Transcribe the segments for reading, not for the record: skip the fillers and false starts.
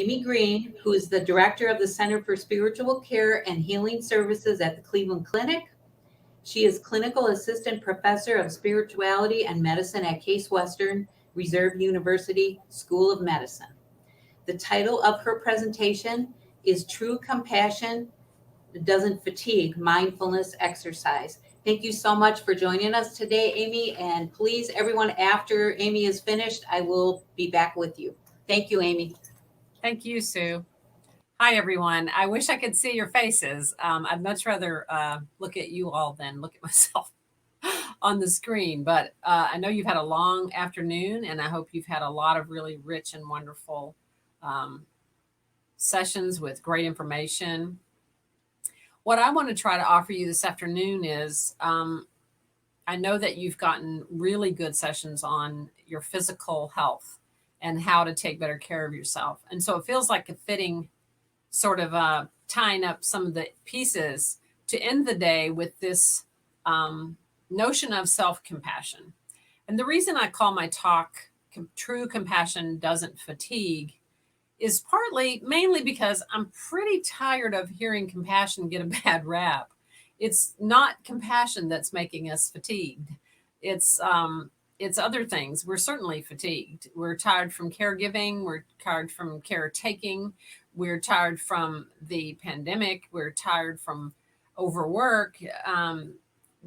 Amy Greene, who is the director of the Center for Spiritual Care and Healing Services at the Cleveland Clinic. She is clinical assistant professor of spirituality and medicine at Case Western Reserve University School of Medicine. The title of her presentation is True Compassion Doesn't Fatigue, Mindfulness Exercise. Thank you so much for joining us today, Amy. And please, everyone, after Amy is finished, I will be back with you. Thank you, Amy. Thank you, Sue. Hi, everyone. I wish I could see your faces. I'd much rather look at you all than look at myself on the screen. But I know you've had a long afternoon, and I hope you've had a lot of really rich and wonderful sessions with great information. What I want to try to offer you this afternoon is I know that you've gotten really good sessions on your physical health and how to take better care of yourself. And so it feels like a fitting sort of tying up some of the pieces to end the day with this notion of self-compassion. And the reason I call my talk True Compassion Doesn't Fatigue is mainly because I'm pretty tired of hearing compassion get a bad rap. It's not compassion that's making us fatigued. It's other things. We're certainly fatigued. We're tired from caregiving. We're tired from caretaking. We're tired from the pandemic. We're tired from overwork,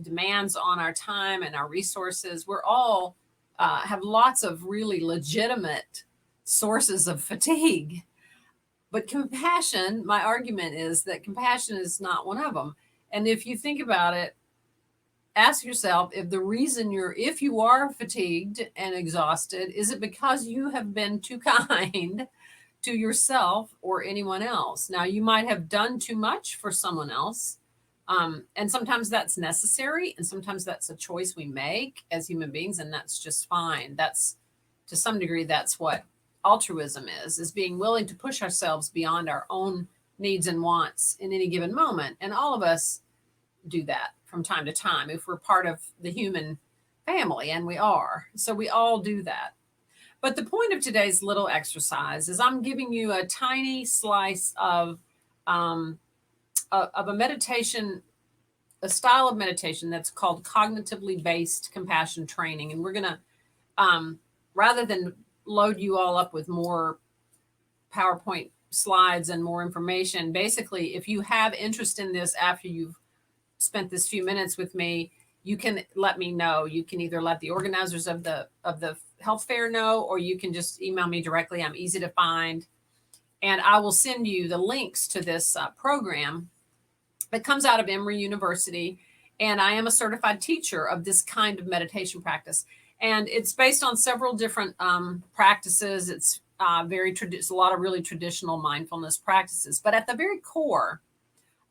demands on our time and our resources. We're all have lots of really legitimate sources of fatigue. But compassion, my argument is that compassion is not one of them. And if you think about it, ask yourself if you are fatigued and exhausted, is it because you have been too kind to yourself or anyone else? Now, you might have done too much for someone else. And sometimes that's necessary. And sometimes that's a choice we make as human beings. And that's just fine. That's, to some degree, that's what altruism is being willing to push ourselves beyond our own needs and wants in any given moment. And all of us do that from time to time if we're part of the human family, and we are. So we all do that. But the point of today's little exercise is I'm giving you a tiny slice of a meditation, a style of meditation that's called cognitively based compassion training. And we're going to, rather than load you all up with more PowerPoint slides and more information, basically, if you have interest in this after you've spent this few minutes with me, you can let me know. You can either let the organizers of the health fair know, or you can just email me directly. I'm easy to find. And I will send you the links to this program that comes out of Emory University. And I am a certified teacher of this kind of meditation practice. And it's based on several different practices. It's it's a lot of really traditional mindfulness practices. But at the very core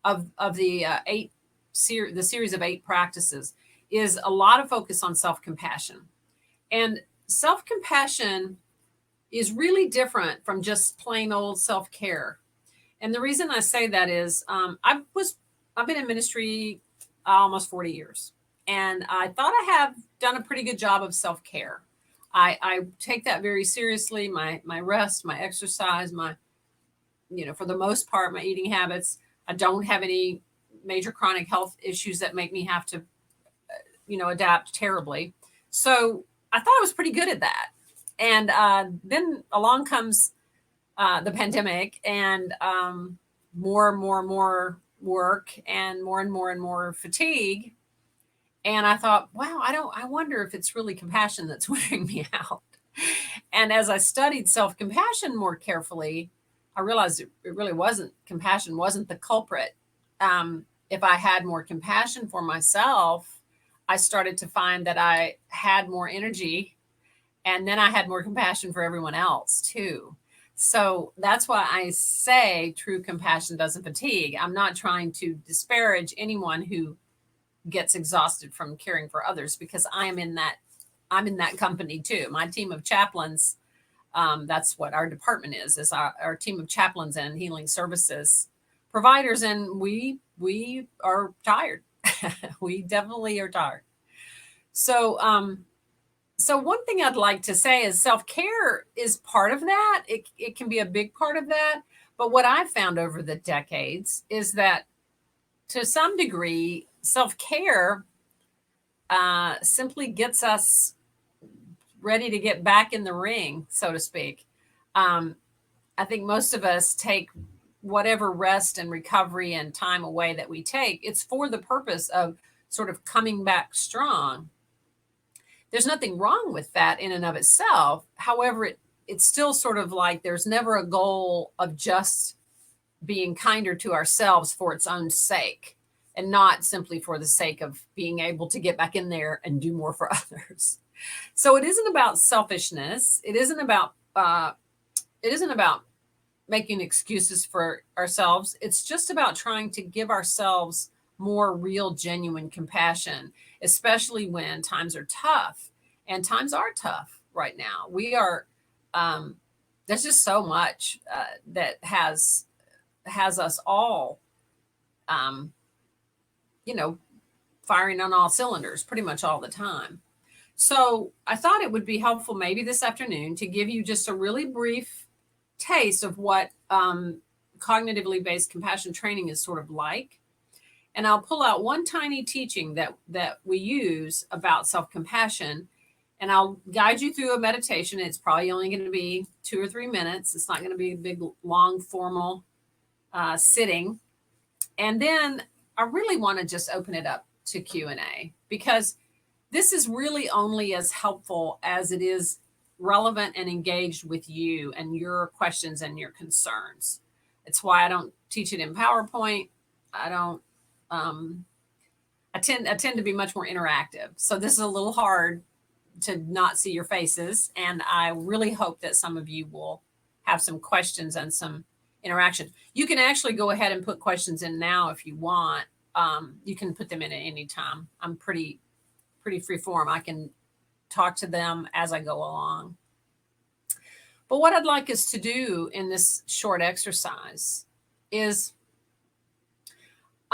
of the series of 8 practices is a lot of focus on self-compassion. And self-compassion is really different from just plain old self-care. And the reason I say that is I've been in ministry almost 40 years. And I thought I have done a pretty good job of self-care. I take that very seriously, my rest, my exercise, for the most part, my eating habits. I don't have any major chronic health issues that make me have to, adapt terribly. So I thought I was pretty good at that. And then along comes the pandemic, and more and more work, and more fatigue. And I thought, wow, I wonder if it's really compassion that's wearing me out. And as I studied self-compassion more carefully, I realized it really wasn't, compassion wasn't the culprit. If I had more compassion for myself, I started to find that I had more energy, and then I had more compassion for everyone else too. So that's why I say true compassion doesn't fatigue. I'm not trying to disparage anyone who gets exhausted from caring for others, because I'm in that company too. My team of chaplains, that's what our department is our team of chaplains and healing services providers. And we are tired. We definitely are tired. So So one thing I'd like to say is self-care is part of that. It can be a big part of that. But what I've found over the decades is that to some degree, self-care simply gets us ready to get back in the ring, so to speak. I think most of us take whatever rest and recovery and time away that we take, it's for the purpose of sort of coming back strong. There's nothing wrong with that in and of itself. However, it's still sort of like there's never a goal of just being kinder to ourselves for its own sake and not simply for the sake of being able to get back in there and do more for others. So it isn't about selfishness. It isn't about making excuses for ourselves. It's just about trying to give ourselves more real, genuine compassion, especially when times are tough. And times are tough right now. We are, there's just so much that has us all, you know, firing on all cylinders pretty much all the time. So I thought it would be helpful maybe this afternoon to give you just a really brief taste of what cognitively based compassion training is sort of like. And I'll pull out one tiny teaching that we use about self-compassion, and I'll guide you through a meditation. It's probably only going to be 2 or 3 minutes. It's not going to be a big, long, formal sitting. And then I really want to just open it up to Q&A, because this is really only as helpful as it is relevant and engaged with you and your questions and your concerns. It's why I don't teach it in PowerPoint. I don't. I tend to be much more interactive. So this is a little hard to not see your faces, and I really hope that some of you will have some questions and some interaction. You can actually go ahead and put questions in now if you want. You can put them in at any time. I'm pretty free form. I can talk to them as I go along. But what I'd like us to do in this short exercise is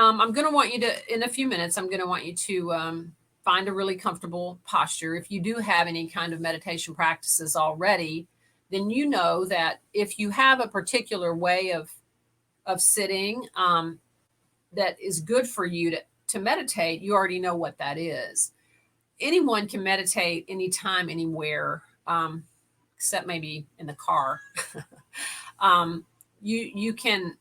I'm going to want you to, in a few minutes, I'm going to want you to find a really comfortable posture. If you do have any kind of meditation practices already, then you know that if you have a particular way of sitting that is good for you to meditate, you already know what that is. Anyone can meditate anytime, anywhere, except maybe in the car. You can.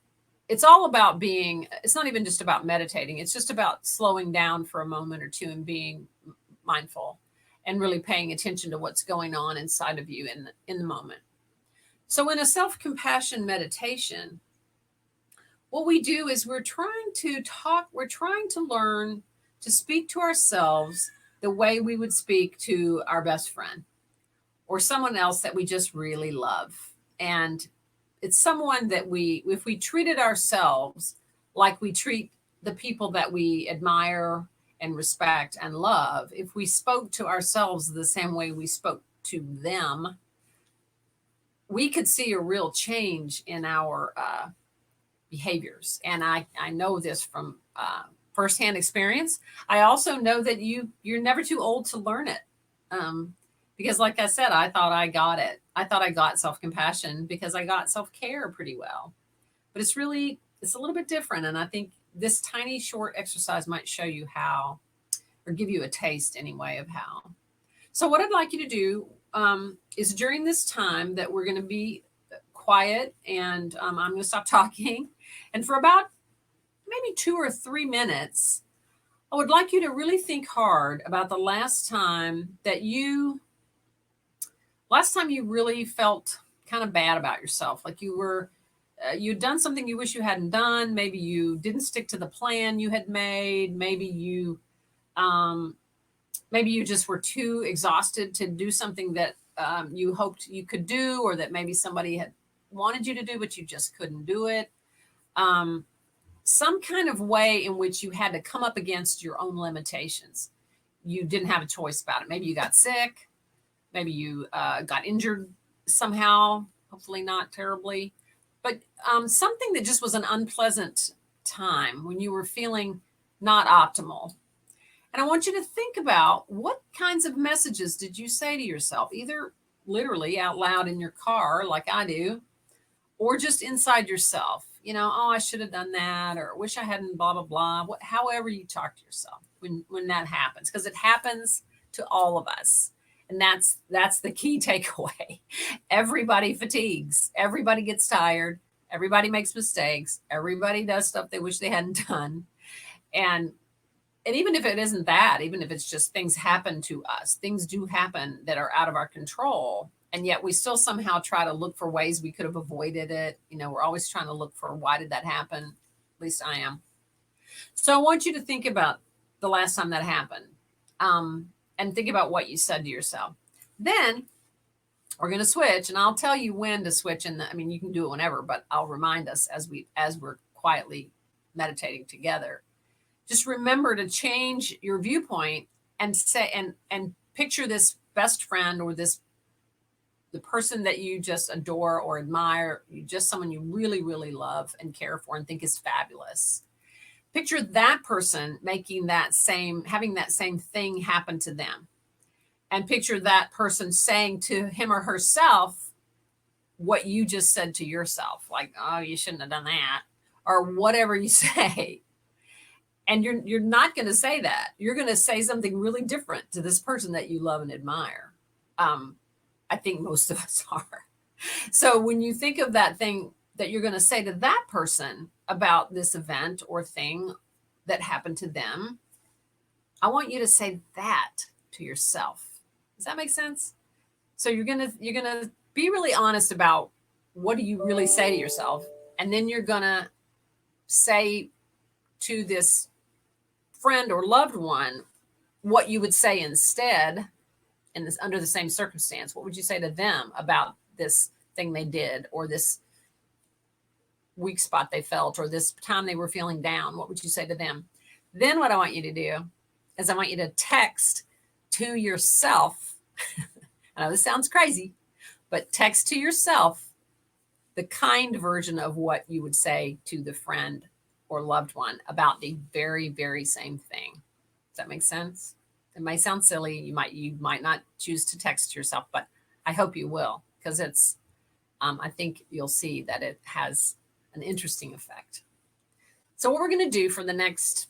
It's all about being, it's not even just about meditating. It's just about slowing down for a moment or two and being mindful and really paying attention to what's going on inside of you in the moment. So in a self-compassion meditation, what we do is we're trying to learn to speak to ourselves the way we would speak to our best friend or someone else that we just really love. And it's someone that if we treated ourselves like we treat the people that we admire and respect and love, if we spoke to ourselves the same way we spoke to them, we could see a real change in our behaviors. And I know this from firsthand experience. I also know that you're never too old to learn it. Because like I said, I thought I got it. I thought I got self-compassion because I got self-care pretty well. But it's a little bit different. And I think this tiny short exercise might show you how, or give you a taste anyway of how. So what I'd like you to do is during this time that we're going to be quiet and I'm going to stop talking. And for about maybe 2 or 3 minutes, I would like you to really think hard about the last time you really felt kind of bad about yourself. Like you'd done something you wish you hadn't done. Maybe you didn't stick to the plan you had made. Maybe you just were too exhausted to do something that you hoped you could do, or that maybe somebody had wanted you to do, but you just couldn't do it. Some kind of way in which you had to come up against your own limitations. You didn't have a choice about it. Maybe you got sick. Maybe you got injured somehow, hopefully not terribly, but something that just was an unpleasant time when you were feeling not optimal. And I want you to think about what kinds of messages did you say to yourself, either literally out loud in your car, like I do, or just inside yourself. Oh, I should have done that, or wish I hadn't, blah, blah, blah. However you talk to yourself when that happens, because it happens to all of us. And that's the key takeaway. Everybody fatigues. Everybody gets tired. Everybody makes mistakes. Everybody does stuff they wish they hadn't done. And even if it isn't that, even if it's just things happen to us, things do happen that are out of our control. And yet we still somehow try to look for ways we could have avoided it. We're always trying to look for, why did that happen? At least I am. So I want you to think about the last time that happened, and think about what you said to yourself. Then we're going to switch, and I'll tell you when to switch. And you can do it whenever, but I'll remind us as we're quietly meditating together. Just remember to change your viewpoint and say, and picture this best friend, or the person that you just adore or admire, just someone you really, really love and care for and think is fabulous. Picture that person having that same thing happen to them. And picture that person saying to him or herself what you just said to yourself, like, oh, you shouldn't have done that, or whatever you say. And you're not going to say that. You're going to say something really different to this person that you love and admire. I think most of us are. So when you think of that thing that you're going to say to that person about this event or thing that happened to them, I want you to say that to yourself. Does that make sense? So you're going to be really honest about, what do you really say to yourself? And then you're going to say to this friend or loved one what you would say instead under the same circumstance. What would you say to them about this thing they did, or this weak spot they felt, or this time they were feeling down? What would you say to them? Then what I want you to do is I want you to text to yourself. I know this sounds crazy, but text to yourself the kind version of what you would say to the friend or loved one about the very, very same thing. Does that make sense? It may sound silly. You might not choose to text yourself, but I hope you will, because it's, I think you'll see that it has an interesting effect. So what we're going to do for the next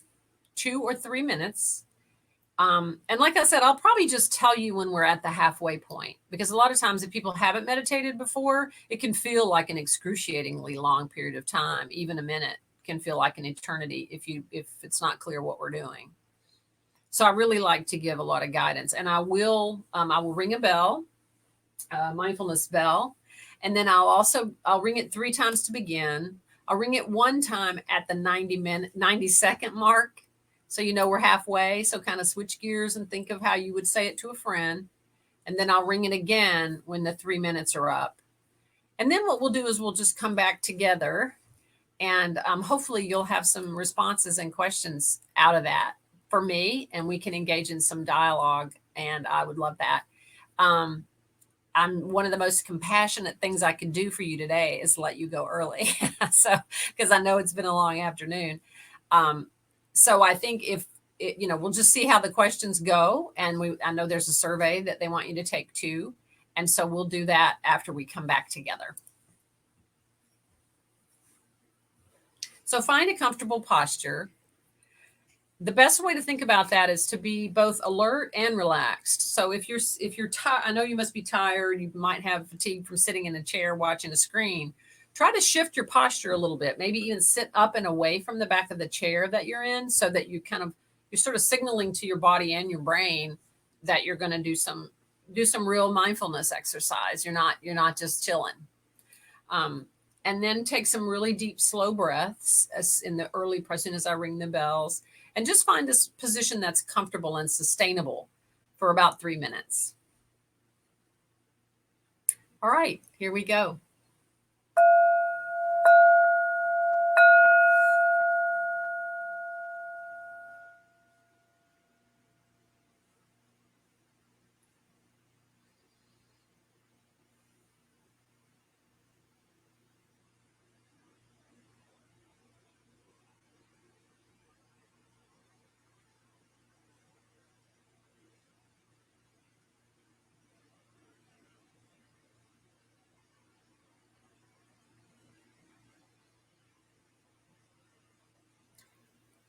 2 or 3 minutes, and like I said, I'll probably just tell you when we're at the halfway point, because a lot of times if people haven't meditated before, it can feel like an excruciatingly long period of time. Even a minute can feel like an eternity if it's not clear what we're doing. So I really like to give a lot of guidance, and I will ring a bell, mindfulness bell, and then I'll ring it 3 times to begin. I'll ring it 1 time at the 90-second mark. So we're halfway. So kind of switch gears and think of how you would say it to a friend. And then I'll ring it again when the 3 minutes are up. And then what we'll do is we'll just come back together, and hopefully you'll have some responses and questions out of that for me, and we can engage in some dialogue, and I would love that. I'm one of the most compassionate things I can do for you today is let you go early. So, because I know it's been a long afternoon. So I think we'll just see how the questions go. And I know there's a survey that they want you to take too. And so we'll do that after we come back together. So find a comfortable posture. The best way to think about that is to be both alert and relaxed. So if you're tired, I know you must be tired. You might have fatigue from sitting in a chair watching a screen. Try to shift your posture a little bit. Maybe even sit up and away from the back of the chair that you're in, so that you're sort of signaling to your body and your brain that you're going to do some real mindfulness exercise. You're not just chilling. And then take some really deep, slow breaths as soon as I ring the bells. And just find this position that's comfortable and sustainable for about 3 minutes. All right, here we go.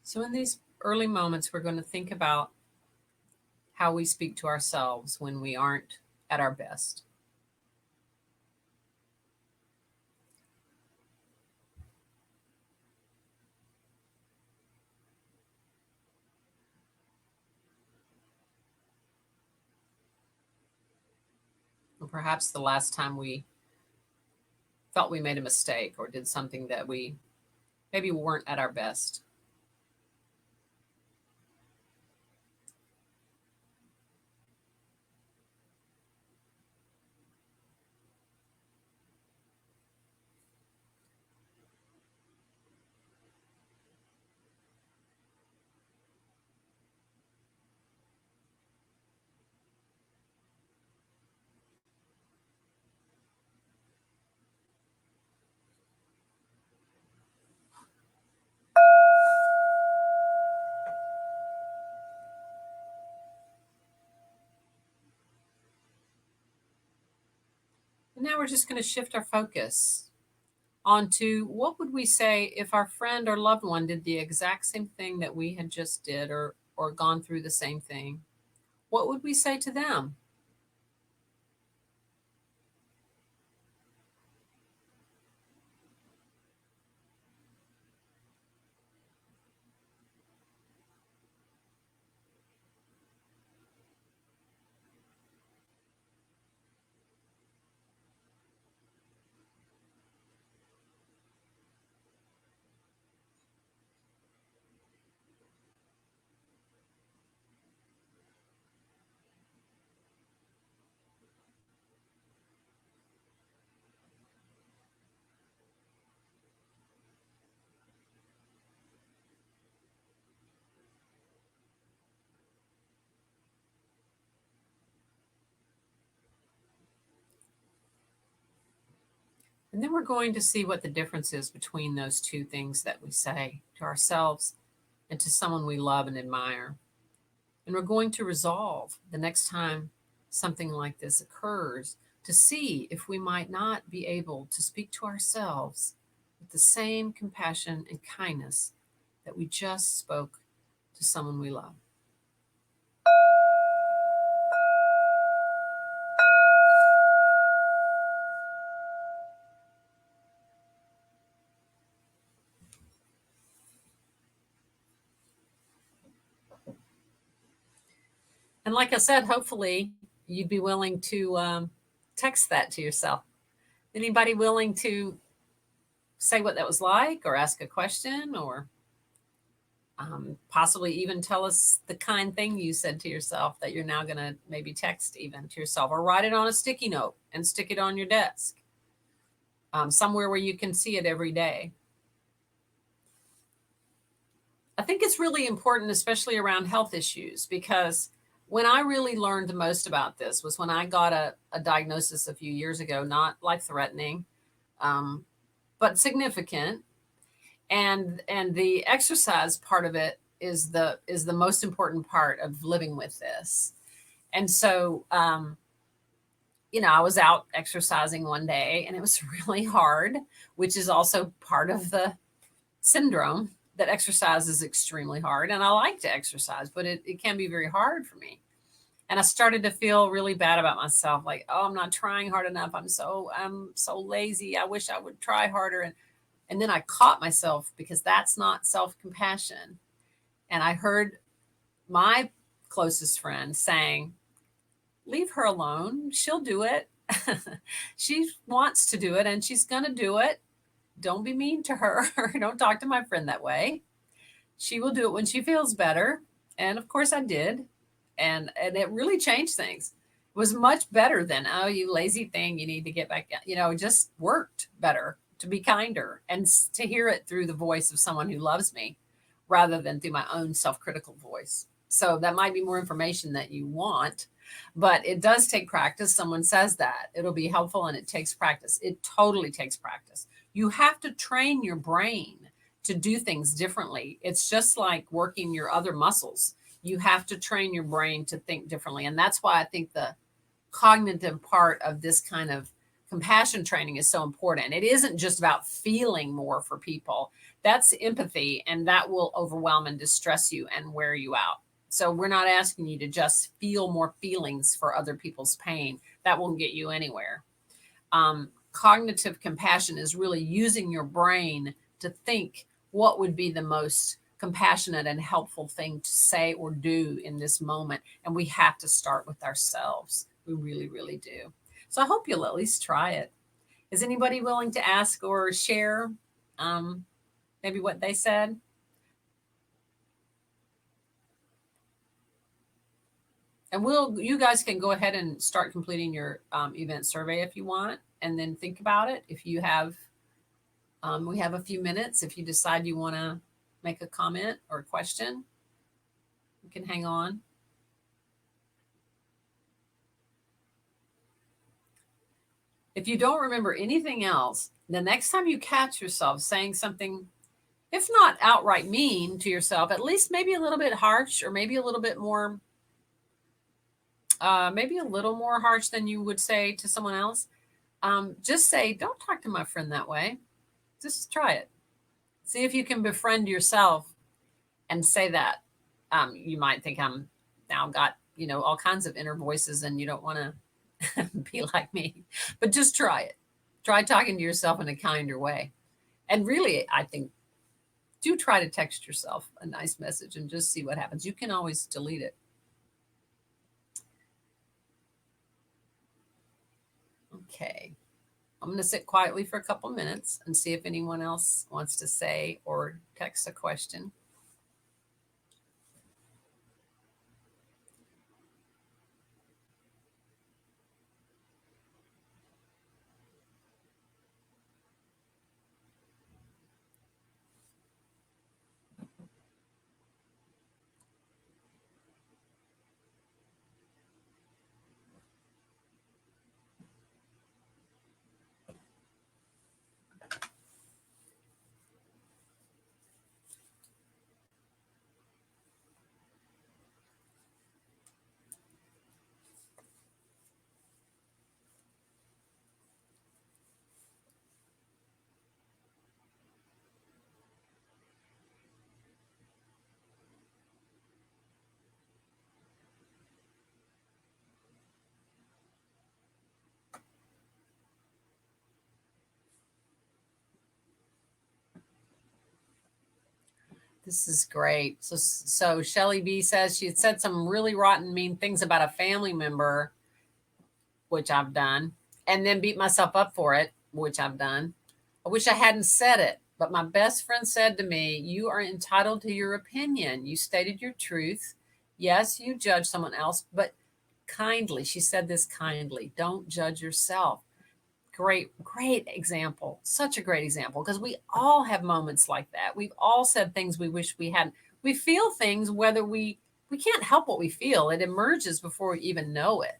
So in these early moments, we're going to think about how we speak to ourselves when we aren't at our best. Or perhaps the last time we felt we made a mistake or did something that we maybe weren't at our best. And now we're just going to shift our focus onto what would we say if our friend or loved one did the exact same thing that we had just did or gone through the same thing. What would we say to them? And then we're going to see what the difference is between those two things that we say to ourselves and to someone we love and admire. And we're going to resolve the next time something like this occurs to see if we might not be able to speak to ourselves with the same compassion and kindness that we just spoke to someone we love. And like I said, hopefully you'd be willing to text that to yourself. Anybody willing to say what that was like or ask a question or possibly even tell us the kind thing you said to yourself that you're now going to maybe text even to yourself or write it on a sticky note and stick it on your desk somewhere where you can see it every day. I think it's really important, especially around health issues, because when I really learned the most about this was when I got a diagnosis a few years ago, not life-threatening, but significant. And the exercise part of it is the most important part of living with this. And so, I was out exercising one day and it was really hard, which is also part of the syndrome that exercise is extremely hard. And I like to exercise, but it can be very hard for me. And I started to feel really bad about myself, like, oh, I'm not trying hard enough. I'm so lazy. I wish I would try harder. And then I caught myself because that's not self-compassion. And I heard my closest friend saying, leave her alone. She'll do it. She wants to do it and she's going to do it. Don't be mean to her. Don't talk to my friend that way. She will do it when she feels better. And of course I did. And it really changed things. It was much better than, oh, you lazy thing, you need to get back. It just worked better to be kinder and to hear it through the voice of someone who loves me rather than through my own self-critical voice. So that might be more information that you want, but it does take practice. Someone says that it'll be helpful and it takes practice. It totally takes practice. You have to train your brain to do things differently. It's just like working your other muscles. You have to train your brain to think differently. And that's why I think the cognitive part of this kind of compassion training is so important. It isn't just about feeling more for people. That's empathy, and that will overwhelm and distress you and wear you out. So we're not asking you to just feel more feelings for other people's pain. That won't get you anywhere. Cognitive compassion is really using your brain to think what would be the most compassionate and helpful thing to say or do in this moment. And we have to start with ourselves. We really, really do. So I hope you'll at least try it. Is anybody willing to ask or share maybe what they said? And you guys can go ahead and start completing your event survey if you want, and then think about it. If you have, we have a few minutes. If you decide you want to make a comment or a question, you can hang on. If you don't remember anything else, the next time you catch yourself saying something, if not outright mean to yourself, at least maybe a little bit harsh, or maybe a little bit more, maybe a little more harsh than you would say to someone else, just say, don't talk to my friend that way. Just try it. See if you can befriend yourself and say that. You might think I'm now got, all kinds of inner voices and you don't want to be like me, but just try it. Try talking to yourself in a kinder way. And really, I think, do try to text yourself a nice message and just see what happens. You can always delete it. Okay. I'm going to sit quietly for a couple minutes and see if anyone else wants to say or text a question. This is great. So Shelly B says she had said some really rotten, mean things about a family member, which I've done, and then beat myself up for it, which I've done. I wish I hadn't said it, but my best friend said to me, you are entitled to your opinion. You stated your truth. Yes, you judge someone else, but kindly. She said this kindly. Don't judge yourself. Great example. Such a great example, because we all have moments like that. We've all said things we wish we hadn't. We feel things whether we can't help what we feel. It emerges before we even know it.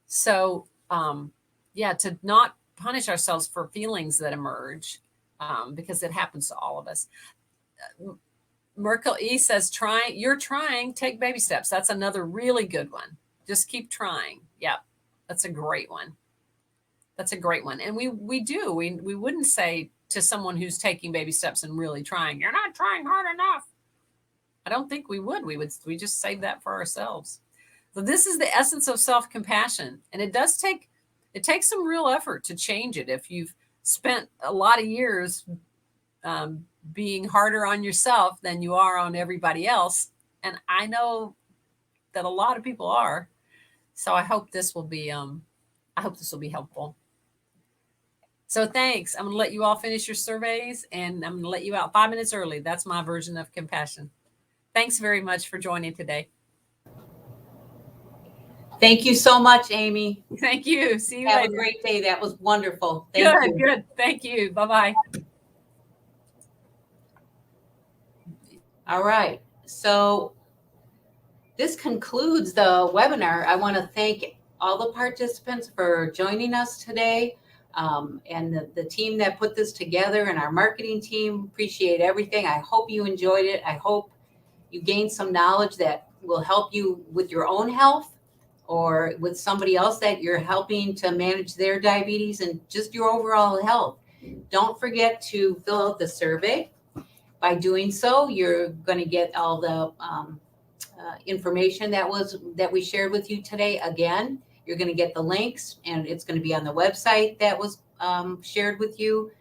So, to not punish ourselves for feelings that emerge, because it happens to all of us. Merkel E says, you're trying, take baby steps. That's another really good one. Just keep trying. Yeah, that's a great one. That's a great one. And we wouldn't say to someone who's taking baby steps and really trying, you're not trying hard enough. I don't think we would. We just save that for ourselves. So this is the essence of self-compassion. And it takes some real effort to change it. If you've spent a lot of years being harder on yourself than you are on everybody else. And I know that a lot of people are. So I hope this will be helpful. So thanks. I'm going to let you all finish your surveys, and I'm going to let you out 5 minutes early. That's my version of compassion. Thanks very much for joining today. Thank you so much, Amy. Thank you. See you later. Have a great day. That was wonderful. Thank you. Good. Thank you. Bye-bye. All right. So this concludes the webinar. I want to thank all the participants for joining us today. And the team that put this together and our marketing team, appreciate everything. I hope you enjoyed it. I hope you gained some knowledge that will help you with your own health or with somebody else that you're helping to manage their diabetes and just your overall health. Don't forget to fill out the survey. By doing so, you're going to get all the information that we shared with you today. Again, you're going to get the links, and it's going to be on the website that was shared with you.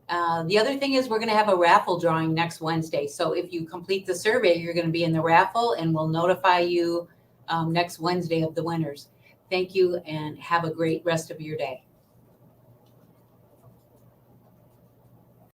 The other thing is we're going to have a raffle drawing next Wednesday. So if you complete the survey, you're going to be in the raffle, and we'll notify you next Wednesday of the winners. Thank you, and have a great rest of your day.